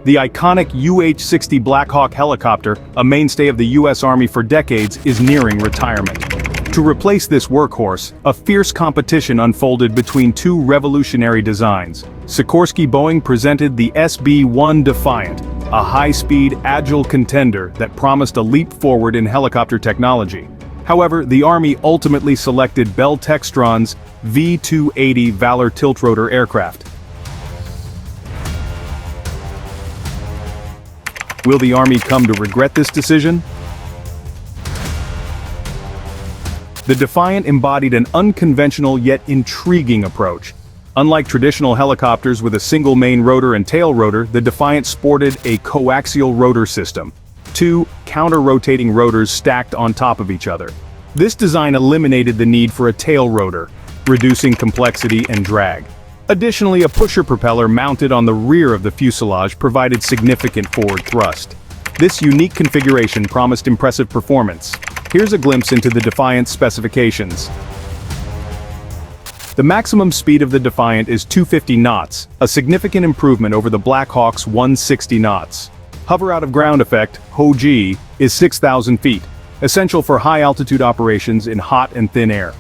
The iconic UH-60 Black Hawk helicopter, a mainstay of the U.S. Army for decades, is nearing retirement. To replace this workhorse, a fierce competition unfolded between two revolutionary designs. Sikorsky Boeing presented the SB-1 Defiant, a high-speed, agile contender that promised a leap forward in helicopter technology. However, the Army ultimately selected Bell Textron's V-280 Valor tiltrotor aircraft. Will the Army come to regret this decision? The Defiant embodied an unconventional yet intriguing approach. Unlike traditional helicopters with a single main rotor and tail rotor, the Defiant sported a coaxial rotor system, two counter-rotating rotors stacked on top of each other. This design eliminated the need for a tail rotor, reducing complexity and drag. Additionally, a pusher propeller mounted on the rear of the fuselage provided significant forward thrust. This unique configuration promised impressive performance. Here's a glimpse into the Defiant's specifications. The maximum speed of the Defiant is 250 knots, a significant improvement over the Black Hawk's 160 knots. Hover out of ground effect, HOG, is 6,000 feet, essential for high-altitude operations in hot and thin air.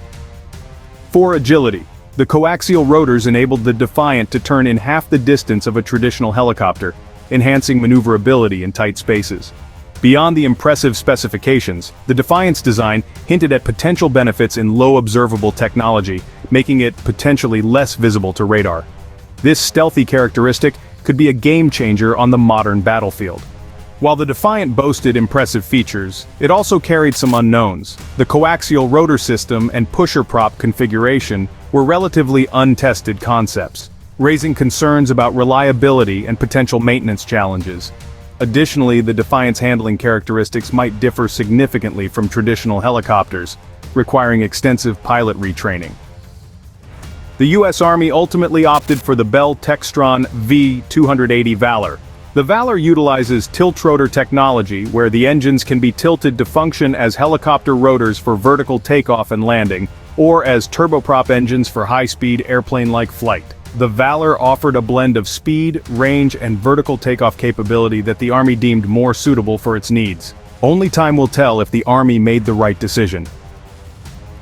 For agility, the coaxial rotors enabled the Defiant to turn in half the distance of a traditional helicopter, enhancing maneuverability in tight spaces. Beyond the impressive specifications, the Defiant's design hinted at potential benefits in low observable technology, making it potentially less visible to radar. This stealthy characteristic could be a game-changer on the modern battlefield. While the Defiant boasted impressive features, it also carried some unknowns. The coaxial rotor system and pusher prop configuration were relatively untested concepts, raising concerns about reliability and potential maintenance challenges. Additionally, the Defiant's handling characteristics might differ significantly from traditional helicopters, requiring extensive pilot retraining. The U.S. Army ultimately opted for the Bell Textron V-280 Valor. The Valor utilizes tiltrotor technology where the engines can be tilted to function as helicopter rotors for vertical takeoff and landing, or as turboprop engines for high-speed airplane-like flight. The Valor offered a blend of speed, range, and vertical takeoff capability that the Army deemed more suitable for its needs. Only time will tell if the Army made the right decision.